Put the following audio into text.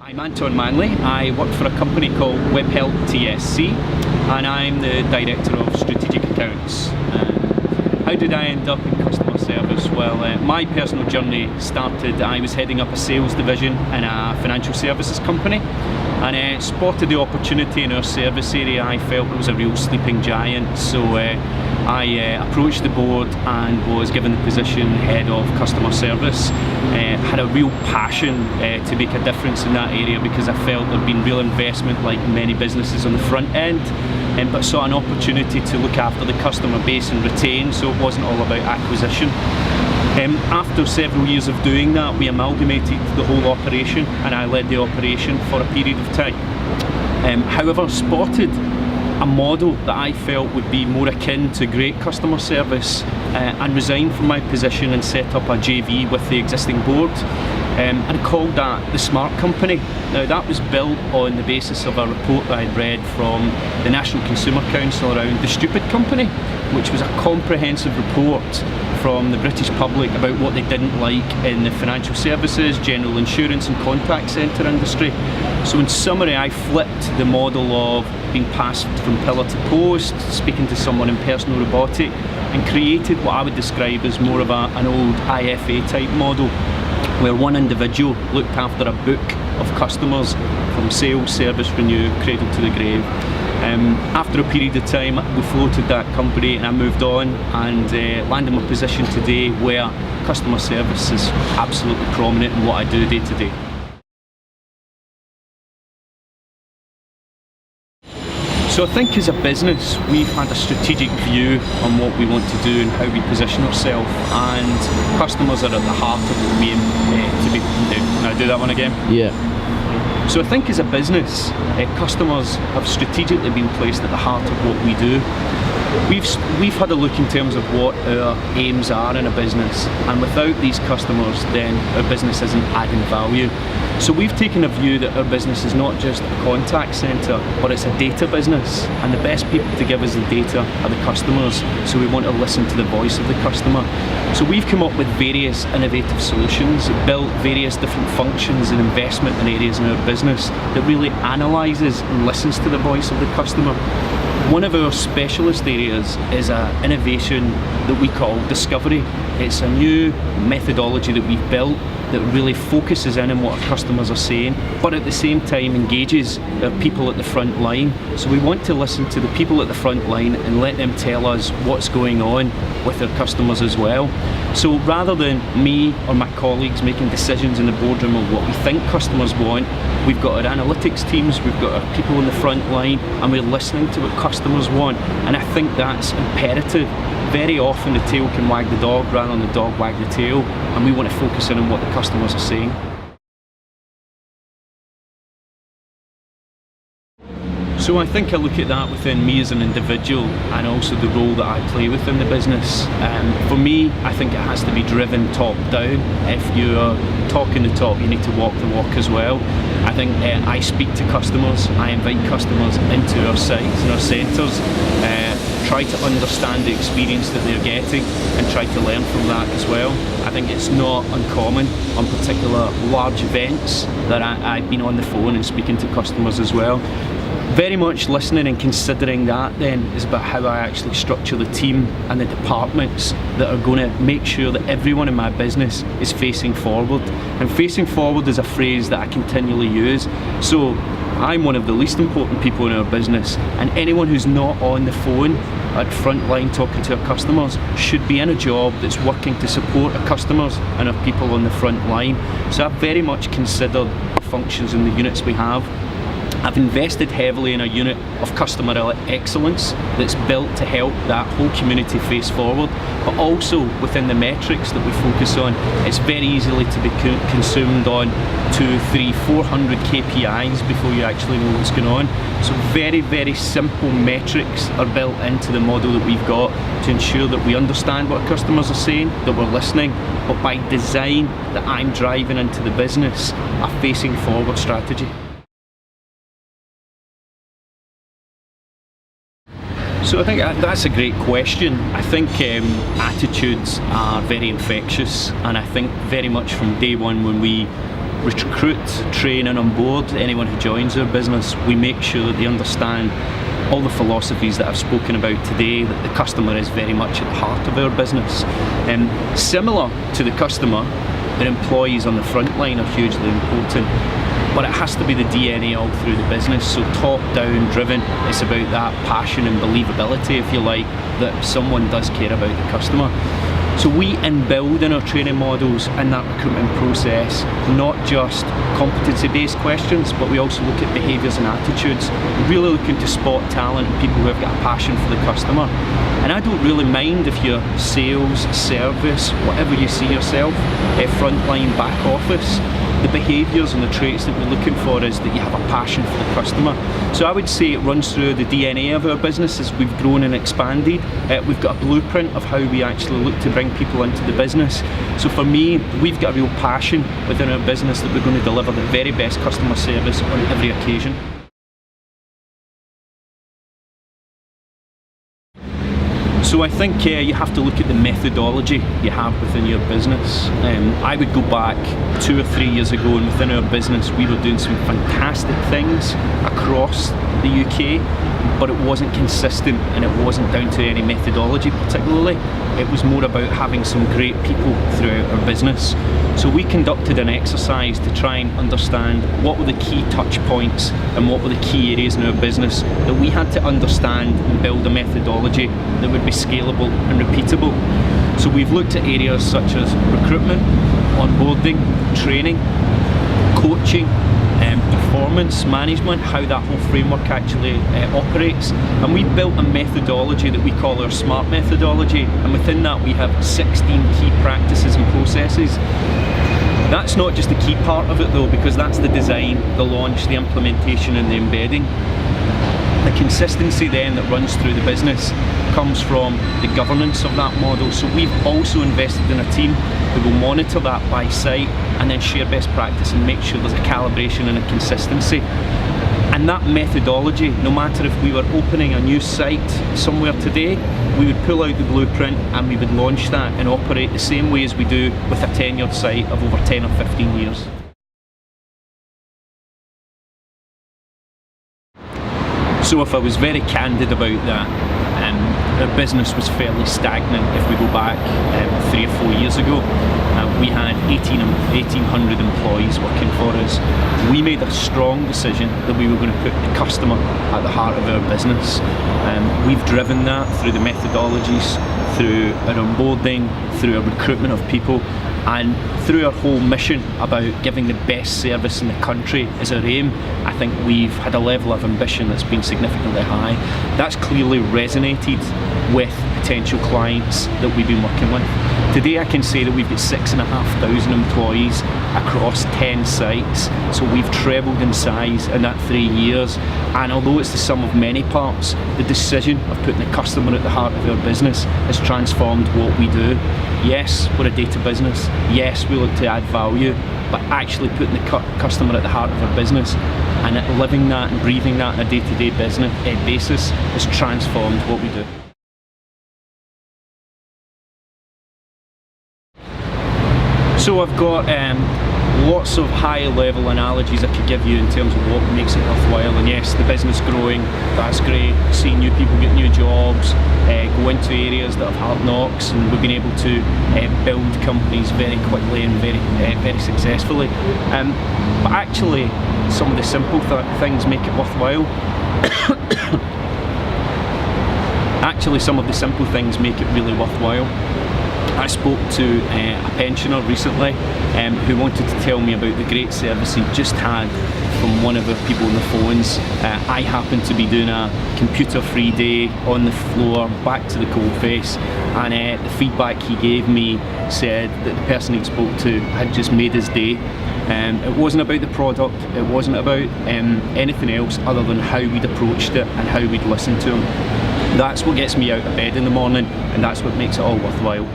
I'm Anton Manley. I work for a company called whittled TSC and I'm the Director of Strategic Accounts. How did I end up in customer service? Well, my personal journey started, I was heading up a sales division in a financial services company and spotted the opportunity in our service area. I felt it was a real sleeping giant, so I approached the board and was given the position head of customer service. Had a real passion to make a difference in that area because I felt there'd been real investment, like many businesses, on the front end, but saw an opportunity to look after the customer base and retain, so it wasn't all about acquisition. After several years of doing that, we amalgamated the whole operation and I led the operation for a period of time. However, spotted a model that I felt would be more akin to great customer service and resigned from my position and set up a JV with the existing board and called that the Smart Company. Now that was built on the basis of a report that I'd read from the National Consumer Council around the Stupid Company, which was a comprehensive report from the British public about what they didn't like in the financial services, general insurance and contact centre industry. So in summary, I flipped the model of being passed from pillar to post, speaking to someone in personal robotic, and created what I would describe as more of an old IFA type model, where one individual looked after a book of customers from sales, service, renew, cradle to the grave. After a period of time, we floated that company and I moved on and landed my position today where customer service is absolutely prominent in what I do day to day. So I think as a business, we've had a strategic view on what we want to do and how we position ourselves, and customers are at the heart of what we aim to be. Can I do that one again? Yeah. So I think as a business, customers have strategically been placed at the heart of what we do. We've had a look in terms of what our aims are in a business, and without these customers then our business isn't adding value. So we've taken a view that our business is not just a contact centre, but it's a data business, and the best people to give us the data are the customers, so we want to listen to the voice of the customer. So we've come up with various innovative solutions, built various different functions and investment in areas in our business that really analyses and listens to the voice of the customer. One of our specialist areas is an innovation that we call Discovery. It's a new methodology that we've built that really focuses in on what our customers are saying, but at the same time engages our people at the front line. So we want to listen to the people at the front line and let them tell us what's going on with our customers as well. So rather than me or my colleagues making decisions in the boardroom of what we think customers want, we've got our analytics teams, we've got our people on the front line, and we're listening to what customers want. And I think that's imperative. Very often the tail can wag the dog rather than the dog wag the tail, and we want to focus in on what the customers are saying. So I think I look at that within me as an individual and also the role that I play within the business. For me, I think it has to be driven top down. If you're talking the talk, you need to walk the walk as well. I think I speak to customers, I invite customers into our sites and our centres, try to understand the experience that they're getting and try to learn from that as well. I think it's not uncommon on particular large events that I've been on the phone and speaking to customers as well. Very much listening and considering that then is about how I actually structure the team and the departments that are going to make sure that everyone in my business is facing forward. And facing forward is a phrase that I continually use. So I'm one of the least important people in our business, and anyone who's not on the phone at front line talking to our customers should be in a job that's working to support our customers and our people on the front line. So I've very much considered the functions and the units we have. I've invested heavily in a unit of customer excellence that's built to help that whole community face forward, but also within the metrics that we focus on, it's very easily to be consumed on 200, 300, 400 KPIs before you actually know what's going on. So very, very simple metrics are built into the model that we've got to ensure that we understand what our customers are saying, that we're listening, but by design that I'm driving into the business a facing forward strategy. So I think that's a great question. I think attitudes are very infectious, and I think very much from day one when we recruit, train and onboard anyone who joins our business, we make sure that they understand all the philosophies that I've spoken about today, that the customer is very much at the heart of our business. Similar to the customer, their employees on the front line are hugely important, but it has to be the DNA all through the business, so top down driven. It's about that passion and believability, if you like, that someone does care about the customer. So we inbuild in our training models and that recruitment process not just competency-based questions, but we also look at behaviours and attitudes, really looking to spot talent and people who have got a passion for the customer. And I don't really mind if you're sales, service, whatever you see yourself, frontline, back office. The behaviours and the traits that we're looking for is that you have a passion for the customer. So I would say it runs through the DNA of our business as we've grown and expanded. We've got a blueprint of how we actually look to bring people into the business. So for me, we've got a real passion within our business that we're going to deliver the very best customer service on every occasion. So I think you have to look at the methodology you have within your business. I would go back 2 or 3 years ago, and within our business we were doing some fantastic things across the UK, but it wasn't consistent and it wasn't down to any methodology particularly. It was more about having some great people throughout our business. So we conducted an exercise to try and understand what were the key touch points and what were the key areas in our business that we had to understand and build a methodology that would be scalable and repeatable. So we've looked at areas such as recruitment, onboarding, training, coaching, performance management, how that whole framework actually operates, and we built a methodology that we call our SMART methodology, and within that we have 16 key practices and processes. That's not just the key part of it though, because that's the design, the launch, the implementation and the embedding. The consistency then that runs through the business comes from the governance of that model. So we've also invested in a team who will monitor that by site and then share best practice and make sure there's a calibration and a consistency. And that methodology, no matter if we were opening a new site somewhere today, we would pull out the blueprint and we would launch that and operate the same way as we do with a tenured site of over 10 or 15 years. So if I was very candid about that, our business was fairly stagnant if we go back 3 or 4 years ago. We had 1,800 employees working for us. We made a strong decision that we were going to put the customer at the heart of our business. We've driven that through the methodologies, through our onboarding, through our recruitment of people, and through our whole mission about giving the best service in the country as our aim. I think we've had a level of ambition that's been significantly high. That's clearly resonated with potential clients that we've been working with. Today I can say that we've got 6,500 employees across 10 sites, so we've trebled in size in that 3 years, and although it's the sum of many parts, the decision of putting the customer at the heart of our business has transformed what we do. Yes, we're a data business, yes we look to add value, but actually putting the customer at the heart of our business and living that and breathing that on a day-to-day business basis has transformed what we do. So I've got lots of high level analogies I could give you in terms of what makes it worthwhile, and yes, the business growing, that's great, seeing new people get new jobs, go into areas that have hard knocks, and we've been able to build companies very quickly and very successfully. But actually some of the simple things make it worthwhile. Actually some of the simple things make it really worthwhile. I spoke to a pensioner recently who wanted to tell me about the great service he just had from one of our people on the phones. I happened to be doing a computer-free day on the floor, back to the coalface, and the feedback he gave me said that the person he spoke to had just made his day. It wasn't about the product, it wasn't about anything else other than how we'd approached it and how we'd listened to him. That's what gets me out of bed in the morning, and that's what makes it all worthwhile.